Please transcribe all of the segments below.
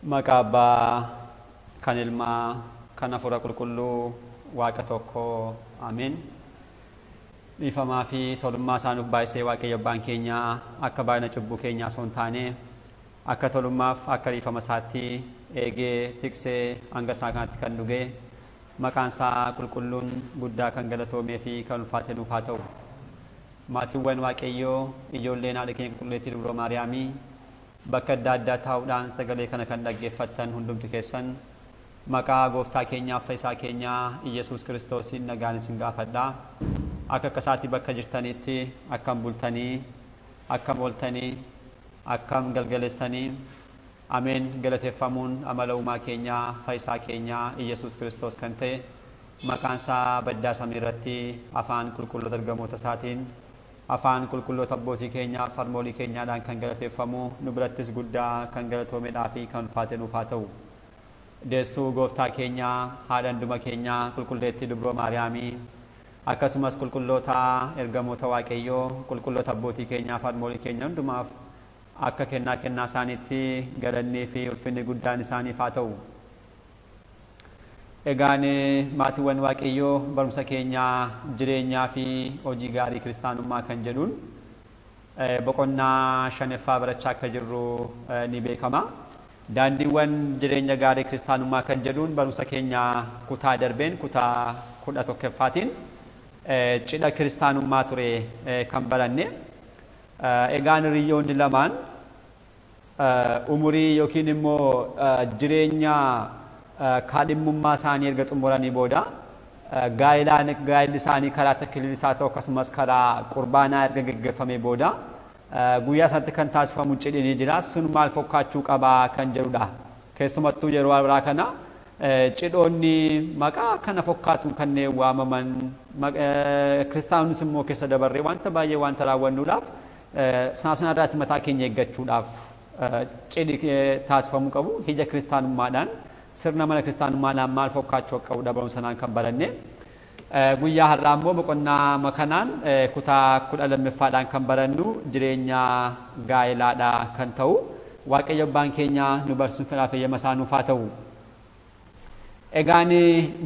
Maqabbaa kan ilmaa kan hafuura qulqulluu waaqa tokko amiin. Dhiifamaa fi tolummaa isaanuuf baay'isee waaqayyo abbaan keenya akka baay'ina cubbuu keenyaa osoo hin taane akka tolummaaf akka dhiifama isaatti eegee tiksee hanga isaa kanatti kan dhuge maqaan isaa qulqulluun guddaa kan galatoomee fi kan ulfaate nuuf haa ta'u. Maatiiwwan waaqayyoo ijoolleen haadha keenya qulqulleettii dubroo Maariyaamii bakka adda addaa taa'uudhaan sagalee kana kan dhaggeeffattan hundumti keessan maqaa gooftaa keenyaaf fayyisaa keenyaa Iyesuus Kiristoosiin nagaan isin gaafadhaa. Akka akkasaatii bakka jirtanitti akkam bultanii akkam ooltanii akkam galgaleessanii ameen galateeffamuun amala uumaa keenyaa fayyisaa keenyaa Iyesuus Kiristoos kan ta'e maqaan isaa baddaa samii irratti afaan qulqulloota ergamoota isaatiin afaan qulqulloota abbootii keenyaa farmoolii keenyaadhaan kan galateeffamu nu birattis guddaa kan galatoomedhaa fi kan ulfaate nuuf haa ta'u. Deessuu gooftaa keenyaa haadha hunduma keenyaa qulqulleettii dubroo Maariyaamii akkasumas qulqulloota ergamoota waaqayyoo qulqulloota abbootii keenyaa farmoolii keenya hundumaaf akka kennaa isaaniitti galannii fi ulfinni guddaan isaaniif haa ta'u. Egaan maatiiwwan waaqayyoo barumsa keenyaa jireenyaa fi hojii gaarii kiristaanummaa kan jedhuun boqonnaa 5ffaa barachaa akka jirru ni beekama. Daandiiwwan jireenya gaarii kiristaanummaa kan jedhuun barumsa keenyaa kutaa darbeen kutaa 11ffaatiin cidha kiristaanummaa ture kan baranne. Egaan hiriyoonni lamaan umurii yookiin immoo jireenya kaadhimmummaa isaanii erga xumuranii booda gaa'illi isaanii karaa takliilisaa ta'u akkasumas karaa qurbaanaa erga gaggeeffamee booda guyyaa sanatti kan taasifamu cidhi ni jira. Sun maal fakkaachuu qabaa kan jedhudha. Keessumattuu yeroo ammaa kana cidhoonni maqaa kana fakkaatuun kanneen waamaman kiristaanonnis immoo keessa dabarree wanta baay'ee wanta raawwannuudhaaf sana irratti mataa keenya eeggachuudhaaf cidhi taasifamuu qabu. Hija kiristaanummaadhaan sirna mana kiristaanummaadhaan maal fakkaachuu qabudha barumsanaan kan baranne. Guyyaa har'aa immoo boqonnaa makanaan kutaa 12ffaadhaan kan barannu jireenya gaa'ilaadhaa kan ta'u. Waaqayyo abbaan keenya nu barsiisuun fedhaaf eeyyama isaa nuuf haa ta'u. Egaan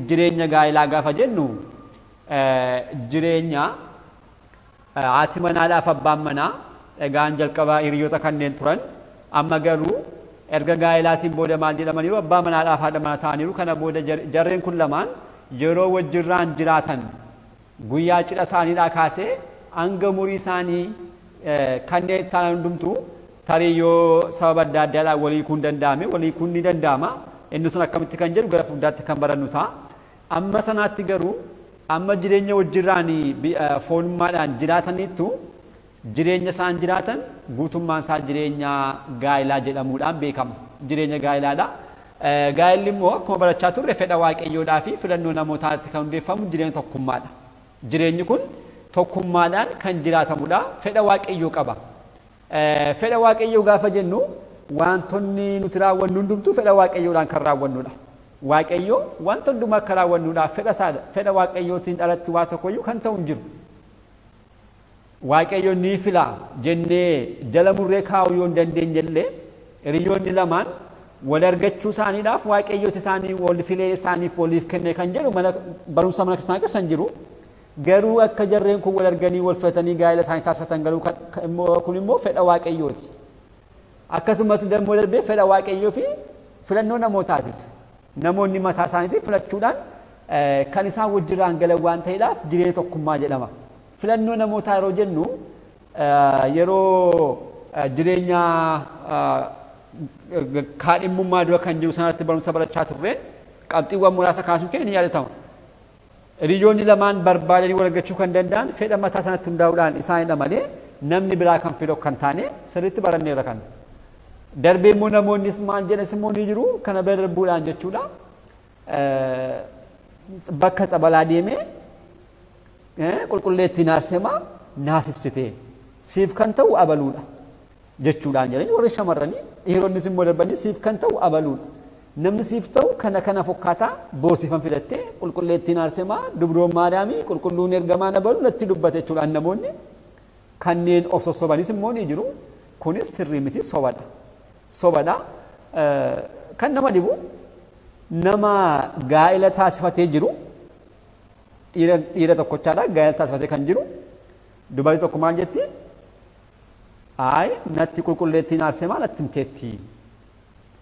jireenya gaa'ilaa gaafa jennu jireenya haati manaadhaaf abbaan manaa egaan jalqaba hiriyoota kanneen turan amma garuu erga gaa'ilaatiin booda maal jedhamaniiru abbaa manaadhaaf haadha manaa ta'aniiru. Kana booda jarreen kun lamaan yeroo wajjirraan jiraatan guyyaa cidha isaaniidhaa kaasee hanga umurii isaanii kanneen ta'an hundumtuu tarii yoo sababa adda addaadhaan walii kun danda'ame walii kun ni danda'ama. Inni sun akkamitti kan jedhu gara fuuldaatti kan barannu ta'a. Amma sanaatti garuu amma jireenya wajjirraan foonummaadhaan jiraataniittu jireenya isaan jiraatan guutummaan isaa jireenya gaa'ilaa jedhamuudhaan beekama. Jireenya gaa'ilaadha. Gaa'illi immoo akkuma barachaa turre fedha waaqayyoodhaa fi filannoo namootaatti kan hundeeffamu jireenya tokkummaadha. Jireenyi kun tokkummaadhaan kan jiraatamudha. Fedha waaqayyoo qaba. Fedha waaqayyoo gaafa jennu wantoonni nuti raawwannu hundumtuu fedha waaqayyoodhaan kan raawwannudha. Waaqayyoo wanta hundumaa akka raawwannuudhaaf fedha isaadha. Fedha waaqayyootiin alatti waa tokkoyyuu kan ta'u hin jiru. Waaqayyo ni fila jennee jala murree kaa'uu yoo hin dandeenye illee hiriyoonni lamaan wal argachuu isaaniidhaaf waaqayyooti isaanii wal filee isaaniif waliif kenne kan jedhu barumsa mana kiristaanaa keessa hin jiru. Garuu akka jarreen kun wal arganii wal filatanii gaa'ila isaanii taasifatan garuu kun immoo fedha waaqayyooti. Akkasumas dammoo darbee fedha waaqayyoo fi filannoo namootaatiif namoonni mataa isaaniitiif filachuudhaan kan isaan wajjirraan galan waan ta'eedhaaf jireenya tokkummaa jedhama. Filannoo namootaa yeroo jennu yeroo jireenya kaadhimmummaa dura kan jiru sanatti barumsa barachaa turre qabxiiwwan muraasa kaasuun keenya ni yaadatama. Hiriyoonni lamaan barbaadanii wal argachuu kan danda'an fedha mataa sanatti hundaa'uudhaan isaanidha malee namni biraa kan fedhu kan taane sirriitti baranneerra kan. Darbee immoo namoonnis maal jedhanis immoo ni jiru kana bira darbuudhaan jechuudha. Bakka tsabalaa deemee qulqulleettiin aarsemaa naaf ibsitee siif kan ta'u abaluudha jechuudhaan jedhanii warri shamarranii dhiironnis immoo darbanii siif kan ta'u abaluudha. Namni siif ta'u kana fakkaataa boorsiifan filattee qulqulleettiin aarsemaa dubroon Maariyaamii qulqulluun ergamaan abalu natti dubbate jechuudhaan namoonni kanneen of sossobanis immoo ni jiru. Kunis sirrii miti sobadha. kan nama dhibu nama gaa'ela taasifatee jiru dhiira tokkochaadha gaa'ela taasifatee kan jiru dubartii tokko maal jetti ay natti qulqulleettiin aarsee maal atti himteetti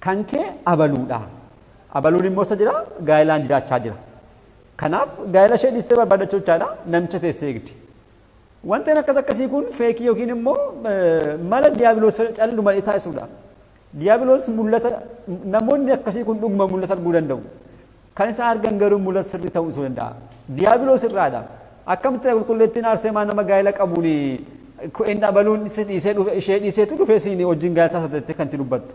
kan kee abaluudha abaluun immoo isa jira gaa'elaan jiraachaa jira kanaaf gaa'ela ishee dhiistee barbaadachuuchaadha namicha teessee eegdi wanteen akkasii kun feekii yookiin immoo mala diiyaabiloos callu malee taasisuudha diiyaabiloos mul'ata namoonni akkasii kun dhuguma mul'ata arguu danda'u kan isaan argan garuu mul'ata sirrii ta'uu danda'a diiyaabiloos irraadha akkamitti qulqulleettiin aarsee maa nama gaa'ela qabuun inni abaluun ishee dhiiseetu dhufee siin wajjin gaa'ela taasifatte kan itti dubbattu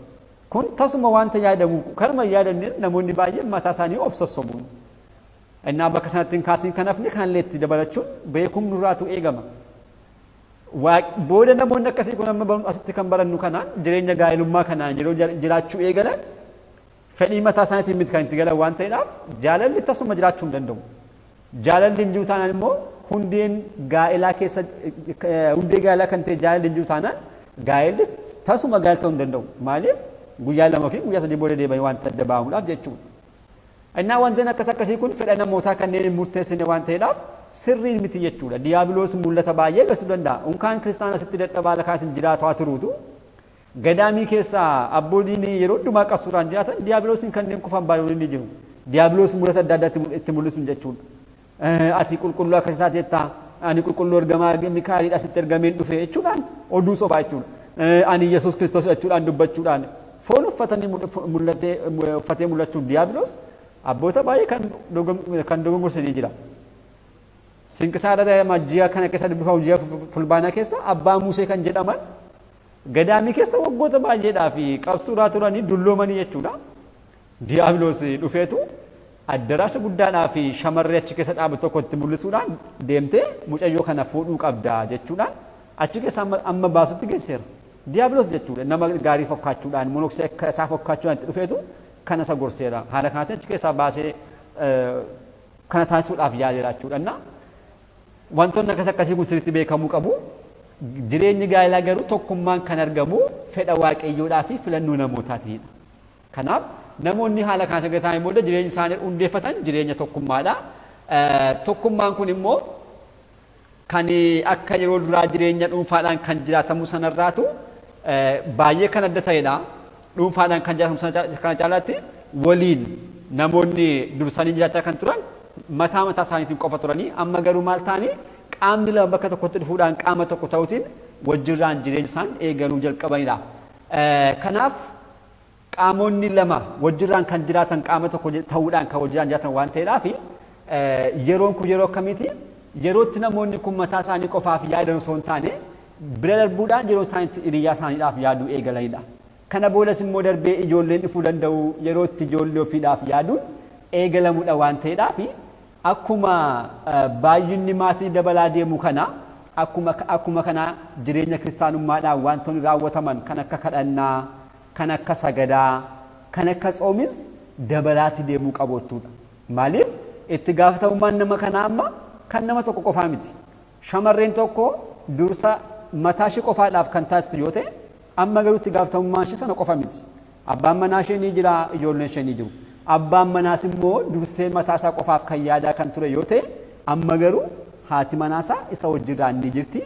kun tasuma wanta yaadamu kanuma yaadanne namoonni baay'een mataa isaanii of sossobuun innaa bakka sanatti hin kaasiin kanaafni kan leetti dabalachuun beekumni nurraatu eegama booda namoonni akkasii kun amma asitti kan barannu kanaan jireenya gaa'elummaa kanaan yeroo jiraachuu eegalan fedhii mataa isaaniitiin miti kan itti galan waan ta'eedhaaf jaalalli tasuma jiraachuu hin danda'u jaalalli hin jiru taanaan immoo hundeen gaa'elaa keessa hundee gaa'elaa kan ta'e jaalalli hin jiru taanaan gaa'elli tasuma gaa'ela ta'uu hin danda'u maaliif guyyaa lama yookiin guyyaa sadii booda deebi'anii waan adda ba'amuudhaaf jechuudha. Innaa wanteen akkasii kun fedha namootaa kanneen hin murteessine waan ta'eedhaaf sirriin miti jechuudha. Diiyaabiloos mul'ata baay'ee agarsiisuu danda'a. Unkaan kiristaana asitti dadhabaa lakaatiin jiraataa turuutu gadaamii keessaa abbooliin yeroo hundumaa qabsuudhaan jiraatan diiyaabiloosiin kanneen kufan baay'een ni jiru. Diiyaabiloos mul'ata adda addaatti itti mul'isuun jechuudha. Ati qulqulluu akkasii taateettaa ani qulqulluu ergamaa Mikaa'eliidha asitti ergameen dhufe jechuudhaan oduu sobaa jechuudha. Ani Yesuus Kiristoos jechuudhaan dubbachuudhaan foon uffatanii uffatee mul'achuun diiyaabiloos abboota baay'ee kan dogongorsanii jira. Sinqisaadha majjiyaa kana keessa dubbifamu ji'a fulbaanaa keessa abbaa Musee kan jedhaman gadaamii keessa waggoota baay'eedhaa fi qabsuudhaa turanii dulloomanii jechuudha. Diiyaabiloos dhufeetu addaraasha guddaadhaa fi shamarree achi keessa dhaabatu tokko itti mul'isuudhaan deemtee mucayyoo kana fuudhuu qabda jechuudhaan achi keessa amma baasutti geesseera. Diiyaabiloos jechuudha nama gaarii fakkaachuudhaan monoksee akka isaa fakkaachuudhaan itti dhufeetu kana isa gorseera. Haala kanatti achi keessaa baasee kana taasisuudhaaf yaaleera jechuudha. Wantoonni akkasii kun sirriitti beekamuu qabu. Jireenyi gaa'elaa garuu tokkummaan kan argamu fedha waaqayyoodhaa fi filannoo namootaatiidha. Kanaaf namoonni haala kana sagataan booda jireenya isaanii hundeeffatan jireenya tokkummaadha. Tokkummaan kun immoo kan akka yeroo duraa jireenya dhuunfaadhaan kan jiraatamu sanarraatu baay'ee kan adda ta'edha. Dhuunfaadhaan kan jiraatamu sana caalaatti waliin namoonni dursanii jiraachaa kan turan mataa isaaniitiin qofa turanii amma garuu maal ta'anii qaamni lama bakka tokkotti dhufuudhaan qaama tokko ta'uutiin wajjirraan jireenya isaan eegaluu jalqabanidha. Kanaaf qaamonni lama wajjirraan kan jiraatan qaama tokko ta'uudhaan kan wajjiraan jiraatan waan ta'eedhaaf yeroon kun yeroo akkamiiti yerootti namoonni kun mataa isaanii qofaaf yaadan osoo hin taane bira darbuudhaan yeroo isaaniitti hiriyaa isaaniidhaaf yaaduu eegalanidha. Kana boodas immoo darbee ijoolleen dhufuu danda'u yerootti ijoollee ofiidhaaf yaaduun eegalamuudha waan ta'eedhaaf akkuma baay'inni maatii dabalaa deemu kana akkuma kana jireenya kiristaanummaadhaan wantoonni raawwataman kan akka kadhannaa kan akka sagadaa kan akka tsoomis dabalaatti deemuu qabu jechuudha. Maaliif itti gaafatamummaan nama kanaa amma kan nama tokko qofaa miti. Shamarreen tokko dursa mataa ishee qofaadhaaf kan taasistu yoo ta'e amma garuu itti gaafatamummaan ishee sana qofa miti. Abbaan manaa ishee ni jira, ijoolleen ishee ni jiru. Abbaan manaas immoo dursee mataa isaa qofaaf kan yaadaa kan ture yoo ta'e amma garuu haati manaasaa isa wajjirraan ni jirti,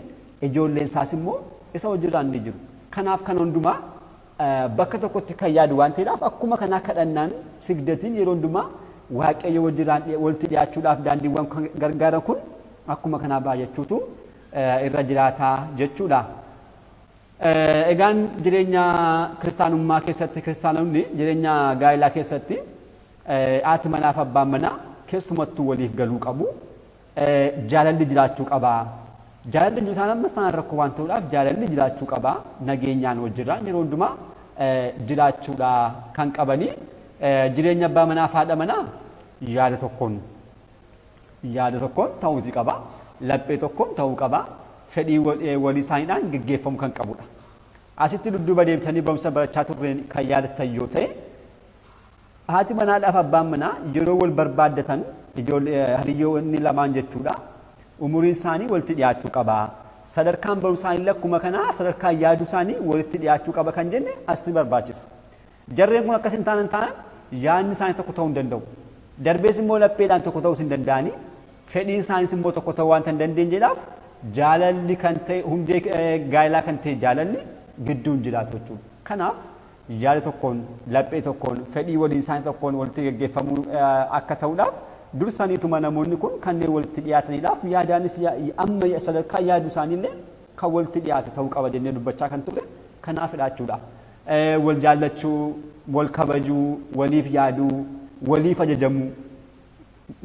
ijoolleen isaas immoo isa wajjirraan ni jiru. Kanaaf kan hundumaa bakka tokkotti kan yaadu waan ta'eedhaaf akkuma kanaa kadhannaan sigdatiin yeroo hundumaa waaqayyo wajjirraan walitti dhiyaachuudhaaf daandiiwwan gargaaran kun akkuma kanaa baay'achuutu irra jiraataa jechuudha. Egaan jireenya kiristaanummaa keessatti kiristaanonni jireenya gaa'elaa keessatti haati manaaf abbaan manaa keessumattuu waliif galuu qabu. Jaalalli jiraachuu qaba. Jaalalli jiru isaan ammas tanaan rakkoo waan ta'uudhaaf jaalalli jiraachuu qaba. Nageenyaan wajjirraan yeroo hundumaa jiraachuudha kan qabanii. Jireenya abbaa manaa fi haadha manaa yaada tokkoon ta'uu qaba. Laphee tokkoon ta'uu qaba. Fedhii walii isaaniidhaan gaggeeffamu kan qabudha. Asitti dudduuba deemtanii barumsa barachaa turreen kan yaadattan yoo ta'e haati manaadhaaf abbaan manaa yeroo wal barbaaddatan hiriyoonni lamaan jechuudha. Umuriin isaanii walitti dhiyaachuu qaba. Sadarkaan barumsaa illee akkuma kanaa sadarkaan yaaduu isaanii walitti dhiyaachuu qaba kan jenne asitti barbaachisa. jarreen kun akkas hin taane yaadni isaanii tokko ta'uu hin danda'u. Darbees immoo lapheedhaan tokko ta'uu hin danda'ani. Fedhiin isaaniis immoo tokko ta'uu waan hin dandeenyeedhaaf jaalalli kan ta'e hundee gaa'elaa kan ta'e jaalalli gidduun jiraatu jechuudha. Kanaaf yaada tokkoon laphee tokkoon fedhii waliin isaanii tokkoon walitti gaggeeffamuu akka ta'uudhaaf dursaniituma namoonni kun kanneen walitti dhiyaataniidhaaf yaadaanis amma sadarkaa yaadu isaaniillee kan walitti dhiyaate ta'uu qaba jennee dubbachaa kan turre kanaafidha jechuudha. Wal jaallachuu, wal kabajuu, waliif yaaduu, waliif ajajamuu.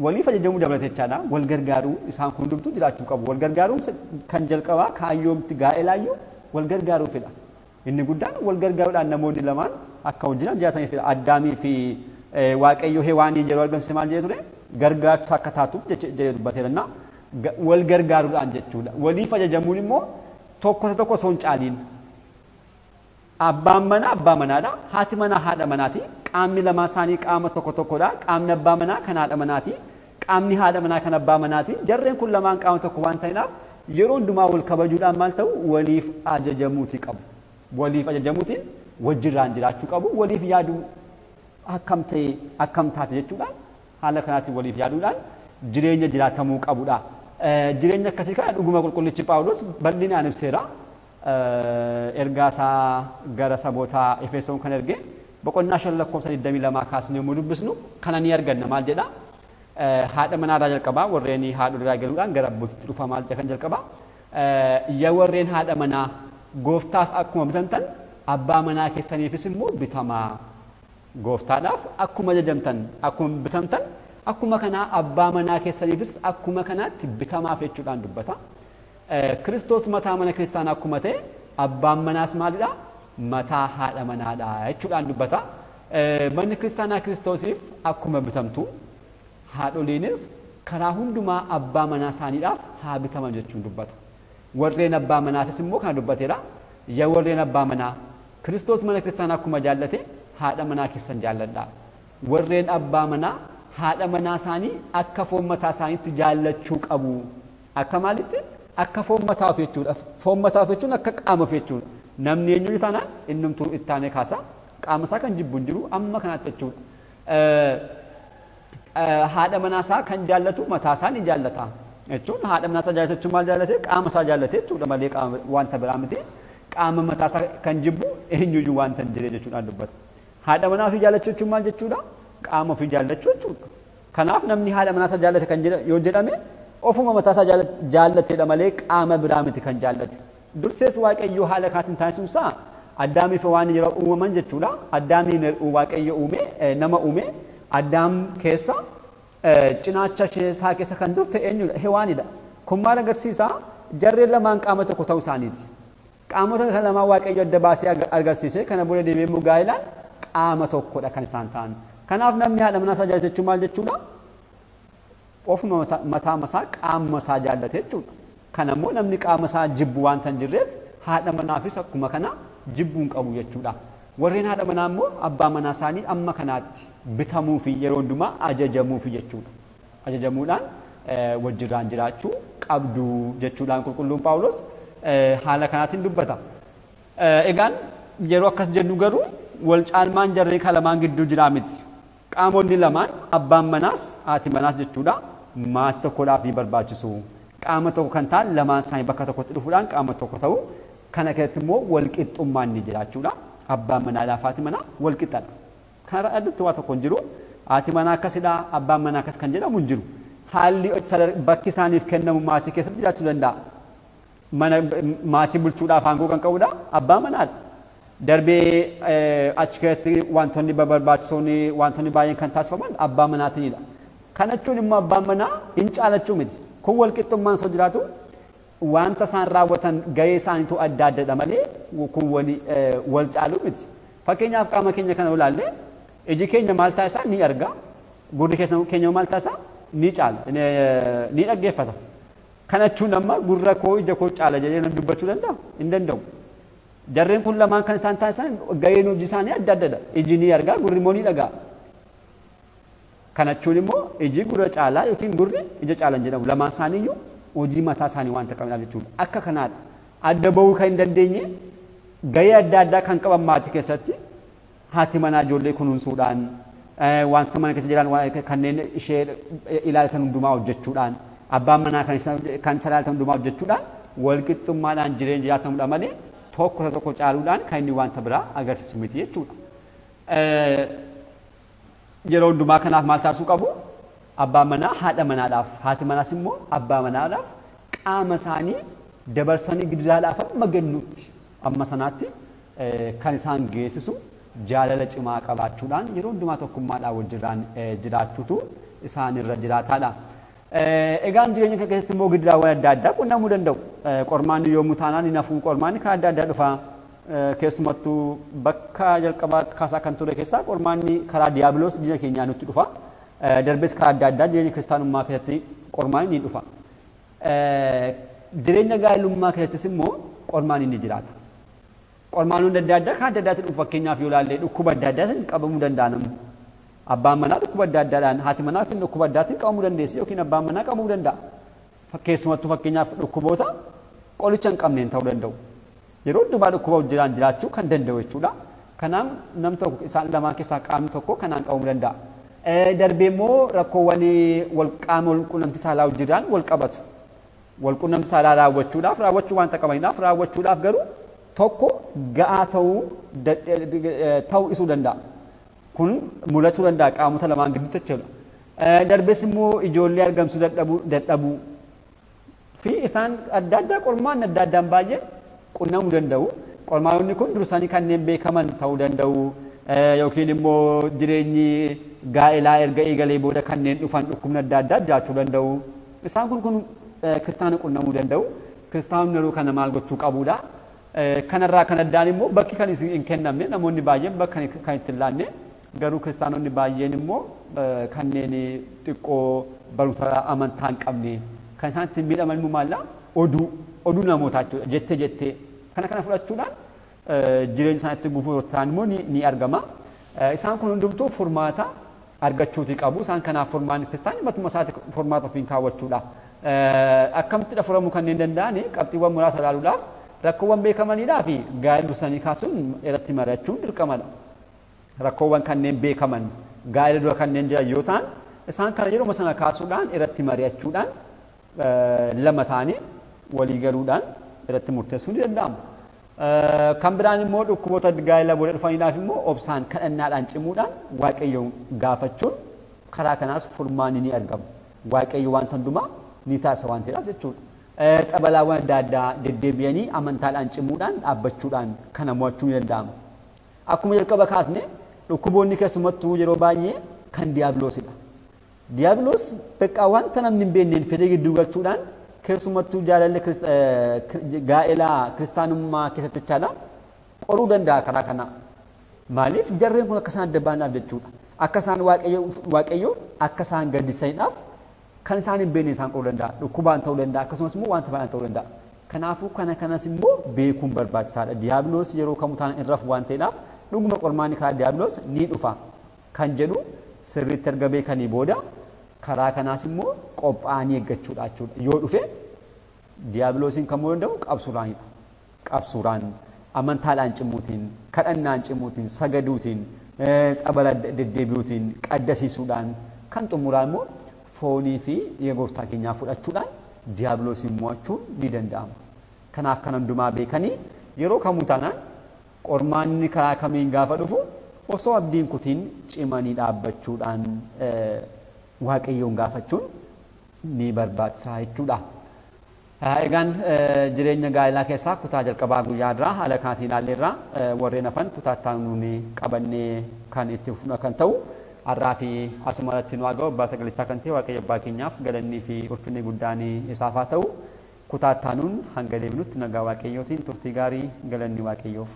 Waliif ajajamuu dabalatechaadha. Wal gargaaruu isaan kun hundumtuu jiraachuu qabu. Wal gargaaruun kan jalqabaa kaayyoomti gaa'elaayyuu wal gargaaruufidha. Inni guddaan wal gargaaruudhaan namoonni lamaan akka wajjin jiraataniifidha. Addaamii fi Waaqayyo Hewaanii yeroo argamsiise maal jedhe ture? Gargaarsa akka taatuuf jedhee dubbateera. Wal gargaaruudhaan jechuudha. Waliif ajajamuun immoo tokko osoo hin caaliin. Abbaan manaa abbaa manaadha. Haati manaa haadha manaati. Qaamni lamaa isaanii qaama tokkodha. Qaamni abbaa manaa kan haadha manaati. Qaamni haadha manaa kan abbaa manaati. Jarreen kun lamaan qaama tokko waan ta'inaaf yeroo hundumaa wal kabajuudhaan maal ta'u waliif ajajamuutii qabu. Waliif ajajamuutiin wajjirraan jiraachuu qabu. Waliif yaaduu akkam taate jechuudhaan haala kanaatiin waliif yaaduudhaan jireenya jiraatamuu qabudha. Jireenya akkasii kana dhuguma qulqullichi Phaawulos bal'inaan ibseera. Ergaa isaa gara saboota Efesoon kan erge boqonnaa 5:22 kaasnee yommuu dubbisnu kana ni arganna maal jedha. Haadha manaarraa jalqabaa warreen haadholirraa galuudhaan gara abbootitti dhufa maal jedha kan jalqabaa. Yaa warreen haadha manaa gooftaaf akkuma bitamtan abbaa manaa keessaniifis immoo bitamaa. Gooftaadhaaf akkuma ajajamtan akkuma bitamtan akkuma kanaa abbaa manaa keessaniifis akkuma kanaatti bitamaaf jechuudhaan dubbata. Kiristoos mataa mana kiristaanaa akkuma ta'e abbaan manaas maalidha? Mataa haadha manaadha jechuudhaan dubbata. Manni kiristaanaa Kiristoosiif akkuma bitamtu haadholiinis karaa hundumaa abbaa manaa isaaniidhaaf haa bitaman jechuun dubbata. Warreen abbaa manaatis immoo kana dubbateera. Yaa warreen abbaa manaa Kiristoos mana kiristaanaa akkuma jaallate haadha manaa keessan jaalladhaa. Warreen abbaa manaa haadha manaa isaanii akka foon mataa isaaniitti jaallachuu qabu. Akka maalitti? Akka foon mataa ofii jechuudha. Foon mataa ofii jechuun akka qaama ofii jechuudha. Namni eenyuun taanaan innumtuu ittaanee kaasa. Qaama isaa kan jibbu hin jiru amma kanaatti jechuudha. Haadha manaa isaa kan jaallatu mataa isaa ni jaallata jechuun haadha manaa isaa jaallachuu maal jaallate? Qaama isaa jaallate jechuudha malee qaama wanta biraa miti. Qaama mataa isaa kan jibbu eenyuyyuu wanta hin jirre jechuudhaan dubbata. Haadha manaa ofii jaallachuu jechuun maal jechuudha? Qaama ofii jaallachuu jechuudha. Kanaaf namni haadha manaa isaa jaallate kan yoo jedhame ofuma mataa isaa jaallateedha malee qaama biraa miti kan jaallate. Dursees Waaqayyo haala kaatiin taasisuusaa Addaamiif waan yeroo uumaman jechuudha. Addaamiin Waaqayyo uume nama uume Addaam keessa cinaacha isaa keessa kan turte eenyudha? Hewaanidha. Kun maal agarsiisa? Jarreen lamaan qaama tokko ta'uu isaaniiti. Qaamota lamaan Waaqayyo adda baasee agarsiise. Kana booda deebi'ee immoo gaa'elaan qaama tokkodha kan isaan ta'an. Kanaaf namni haadha manaa isaa jaallachuu maal jechuudha? Ofuma mataa isaa qaama isaa jaallate jechuudha. Kana immoo namni qaama isaa jibbu waan hin jirreef haadha manaafis akkuma kana jibbuu hin qabu jechuudha. Warreen haadha manaa immoo abbaa manaa isaanii amma kanaatti bitamuu fi yeroo hundumaa ajajamuu fi jechuudha. Ajajamuudhaan wajjirraan jiraachuu qabdu jechuudhaan qulqulluun Phaawulos haala kanaatiin dubbata. Egaan yeroo akkas jennu garuu wal caalmaan jarree kan lamaan gidduu jiraa miti. Qaamonni lamaan abbaan manaas haati manaas jechuudha. Maatii tokkodhaaf ni barbaachisu. Qaama tokko kan ta'an lamaan isaanii bakka tokkotti dhufuudhaan qaama tokko ta'u. Kana keessatti immoo wal qixxummaan ni jira jechuudha. Abbaan manaadhaaf haati manaa wal qixxadha. Kanarra addatti waa tokko hin jiru. Haati manaa akkasidha, abbaan manaa akkas kan jedhamu hin jiru. Haalli bakki isaaniif kennamu maatii keessatti jiraachuu danda'a. Maatii bulchuudhaaf aangoo kan qabudha abbaa manaadha. Darbee achi keessatti wantoonni barbaachisoon wantoonni baay'een kan taasifaman abbaa manaatiinidha. Kana jechuun immoo abbaan manaa hin caalachuu miti. Kun wal qixxummaan osoo jiraatu wanta isaan raawwatan gahee isaaniitu adda addadha malee kun wal caaluu miti. Fakkeenyaaf qaama keenya kana ilaalle iji keenya maal taasisaa ni arga. Gurri keenya maal taasisaa ni caala ni dhaggeeffata. Kana jechuun amma gurra koo ija koo caala jedhee dubbachuu danda'a? Hin danda'u. Jarreen kun lamaan kan isaan taasisan gaheen hojii isaanii adda addadha. Iji ni arga, gurri immoo ni dhaga'a. Kana jechuun immoo iji gurra caalaa yookiin gurri ija caalan jedhamu. Lamaan isaaniiyyuu hojii mataa isaanii waan qabanidha jechuudha. Akka kanaadha. Adda bahuu kan hin dandeenye gahee adda addaa kan qaban maatii keessatti haati manaa ijoollee kunuunsuudhaan wantoota mana keessa jiran kanneen ishee ilaalatan hundumaa hojjechuudhaan abbaan manaa kan isa ilaalatan hundumaa hojjechuudhaan walqixxummaadhaan jireenya jiraatamudha malee tokko caaluudhaan kan inni wanta biraa agarsiisu miti jechuudha. Yeroo hundumaa kanaaf maal taasisuu qabu? Abbaan manaa haadha manaadhaaf, haati manaas immoo abbaa manaadhaaf qaama isaanii dabarsanii gidiraadhaaf amma gannuutti amma sanaatti kan isaan geessisu jaalala cimaa qabaachuudhaan yeroo hundumaa tokkummaadhaan wajjirraan jiraachuutu isaan irra jiraataadha. Egaan jireenya keessatti immoo gidiraawwan adda addaa qunnamuu danda'u. Qormaanni yommuu taanaan hin hafuu qormaanni kan adda addaa dhufa. Keessumattuu bakka jalqabaa kaasaa kan ture keessaa qormaanni karaa diiyaabiloos jireenya keenyaa nutti dhufa. Darbees karaa adda addaa jireenya kiristaanummaa keessatti qormaanni ni dhufa. Jireenya gaa'ilummaa keessattis immoo qormaanni ni jiraata. Qormaanonni adda addaa kan adda addaatiin dhufu fakkeenyaaf yoo ilaalle dhukkuba adda addaatiin qabamuu danda'a namni. Abbaan manaa dhukkuba adda addaadhaan haati manaa kan dhukkuba addaatiin qabamuu dandeessi yookiin abbaan manaa qabamuu danda'a. Keessumattuu fakkeenyaaf dhukkuboota qoricha hin qabneen ta'uu danda'u. Yeroo hundumaa dhukkuba hojjetaan jiraachuu kan danda'u jechuudha. Kanaaf nam tokko isaan lamaan keessaa qaamni tokko kanaan qabamuu danda'a. Darbee immoo rakkoowwan qaama walqunnamtii saalaa hojjetaan wal qabatu. Walqunnamtii saalaa raawwachuu waanta qabaniidhaaf raawwachuudhaaf garuu tokko ga'aa ta'uu isuu danda'a. Kun mul'achuu danda'a qaamota lamaan gidduutti jechuudha. Darbees immoo ijoollee argamsuu dadhabuu fi isaan adda addaa qormaan adda addaan baay'ee qunnamuu danda'u. Qormaanonni kun dursanii kanneen beekaman ta'uu danda'u yookiin immoo jireenyi gaa'elaa erga eegalee booda kanneen dhufan dhukkubni adda addaa jiraachuu danda'u. Isaan kun kiristaana qunnamuu danda'u. Kiristaanonni yeroo kana maal gochuu qabuudha? Kanarraa kan addaan immoo bakki kan hin kennamne namoonni baay'een bakka kan itti hin laanne garuu kiristaanonni baay'een immoo kanneen xiqqoo barumsa amantaa hin qabne kan isaan ittiin miidhaman immoo maallaa oduu namootaa jechuudha jettee kana fudhachuudhaan jireenya isaaniitti gufuu yoo ta'an immoo ni argama. Isaan kun hundumtuu furmaata argachuuti qabu. Isaan kanaaf furmaanni kiristaanii matuma isaatti furmaata ofiin kaawwachuudha. Akkamitti furamuu kanneen danda'an qabxiiwwan muraasa ilaaluudhaaf rakkoowwan beekamaniidhaa fi gaa'ela dursanii kaasuun irratti mari'achuun dirqamadha. Rakkoowwan kanneen beekaman gaa'ela dura kanneen jiran yoo ta'an isaan kana yeroo sana kaasuudhaan irratti mari'achuudhaan lama ta'anii walii galuudhaan irratti murteessuun ni danda'ama. Kan biraan immoo dhukkuboota gaa'ela booda dhufaniidhaaf immoo obsaan kadhannaadhaan cimuudhaan waaqayyoon gaafachuun karaa kanaas furmaanni ni argama. Waaqayyo wanta hundumaa ni taasisa waan ta'eef jechuudha. Tsabalaawwan adda addaa deddeebi'anii amantaadhaan cimuudhaan dhaabbachuudhaan kana mo'achuu ni danda'ama. Akkuma jalqaba kaasne dhukkuboonni keessumattuu yeroo baay'ee kan diiyaabiloosidha. Diiyaabiloos beekaa wanta namni hin beekneen fedhii gidduu galchuudhaan keessumattuu jaalalli gaa'elaa kiristaanummaa keessatti jechaadha qoruu danda'a karaa kana. Maaliif jarreen kun akka isaan adda baanaaf jechuudha. Akka isaan waaqayyoon akka isaan gaddisaniidhaaf kan isaan hin beekne isaan qoruu danda'a. Dhukkubaan ta'uu danda'a akkasumas immoo wanta baay'een ta'uu danda'a. Kanaafuu kanas immoo beekuun barbaachisaadha. Diiyaabiloos yeroo kamuu ta'an hin rafu waan ta'eedhaaf dhuguma qormaanni karaa diiyaabiloos ni dhufa kan jedhu sirriitti erga beekanii booda karaa kanaas immoo qophaa'anii eeggachuudha jechuudha. Yoo dhufe diiyaabiloosiin kan mo'uu danda'u qabsuuraanidha. Qabsuuraan amantaadhaan cimuutiin, kadhannaan cimuutiin, sagaduutiin, tsabala deddeebi'uutiin, qaddasiisuudhaan kan xumuraan immoo foonii fi dhiiga gooftaa keenyaa fudhachuudhaan diiyaabiloosiin mo'achuun ni danda'ama. Kanaaf kan hundumaa beekanii yeroo kamuu taanaan qormaanni karaa kamiin gaafa dhufu osoo abdiin kutiin cimanii dhaabbachuudhaan waaqayyoon gaafachuun ni barbaachisaa jechuudha. Egaan jireenya gaa'elaa keessaa kutaa jalqabaa guyyaa irraa haala kanaatiin ilaalleerraa warreen hafan kutaa taanuun qabannee kan itti fufna kan ta'u har'aa fi asuma irratti nu argamu abbaa sagalichaa kan ta'e waaqayyo abbaa keenyaaf galannii fi ulfinni guddaan isaaf haa ta'u kutaa taanuun hanga deebinutti nagaa waaqayyootiin turtii gaarii galanni waaqayyoof.